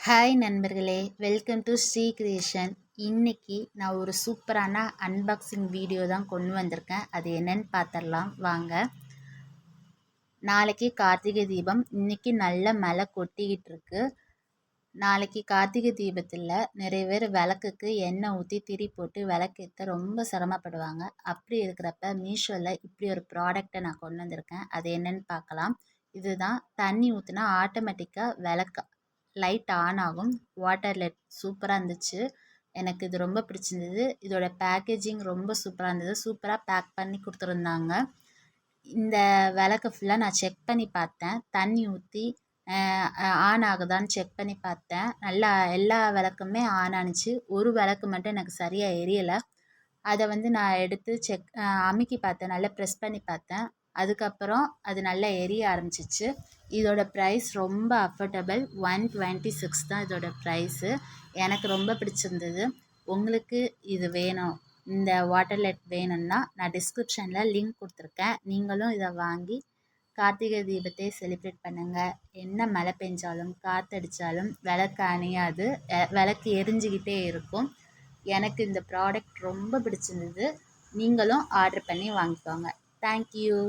Hi நண்பர்களே, welcome to Sri creation. இன்னைக்கு நான் ஒரு சூப்பரான அன்பாக்சிங் வீடியோ தான் கொண்டு வந்திருக்கேன். அது என்னன்னு பார்த்துடலாம் வாங்க. நாளைக்கு கார்த்திகை தீபம். இன்னைக்கு நல்ல மழை கொட்டிக்கிட்டு இருக்கு. நாளைக்கு கார்த்திகை தீபத்தில் நிறைய பேர் விளக்குக்கு எண்ணெய் ஊற்றி திரி போட்டு விளக்கேற்ற ரொம்ப சிரமப்படுவாங்க. அப்படி இருக்கிறப்ப மீஷோவில் இப்படி ஒரு ப்ராடக்டை நான் கொண்டு வந்திருக்கேன். அது என்னன்னு பார்க்கலாம். இதுதான் தண்ணி ஊற்றினா ஆட்டோமேட்டிக்காக லைட் ஆன் ஆகும். வாட்டர் லைட் சூப்பராக இருந்துச்சு. எனக்கு இது ரொம்ப பிடிச்சிருந்தது. இதோட பேக்கேஜிங் ரொம்ப சூப்பராக இருந்தது. சூப்பராக பேக் பண்ணி கொடுத்துருந்தாங்க. இந்த விளக்கு ஃபுல்லாக நான் செக் பண்ணி பார்த்தேன். தண்ணி ஊற்றி ஆன் ஆகுதான்னு செக் பண்ணி பார்த்தேன். நல்லா எல்லா விளக்குமே ஆன் ஆனிச்சு. ஒரு விளக்கு மட்டும் எனக்கு சரியாக எரியலை. அதை நான் எடுத்து அமுக்கி பார்த்தேன். நல்லா ப்ரெஸ் பண்ணி பார்த்தேன். அதுக்கப்புறம் அது நல்லா எரிய ஆரம்பிச்சிச்சு. இதோட ப்ரைஸ் ரொம்ப அஃபோர்டபுள். 126 தான் இதோட ப்ரைஸு. எனக்கு ரொம்ப பிடிச்சிருந்தது. உங்களுக்கு இது வேணும், இந்த வாட்டர் லைட் வேணும்னா நான் டிஸ்கிரிப்ஷனில் லிங்க் கொடுத்துருக்கேன். நீங்களும் இதை வாங்கி கார்த்திகை தீபத்தை செலிப்ரேட் பண்ணுங்கள். என்ன மழை பெஞ்சாலும் காற்றடிச்சாலும் விளக்கு அணையாது, விளக்கு எரிஞ்சிக்கிட்டே இருக்கும். எனக்கு இந்த ப்ராடக்ட் ரொம்ப பிடிச்சிருந்தது. நீங்களும் ஆர்டர் பண்ணி வாங்கிக்கோங்க. தேங்க்யூ.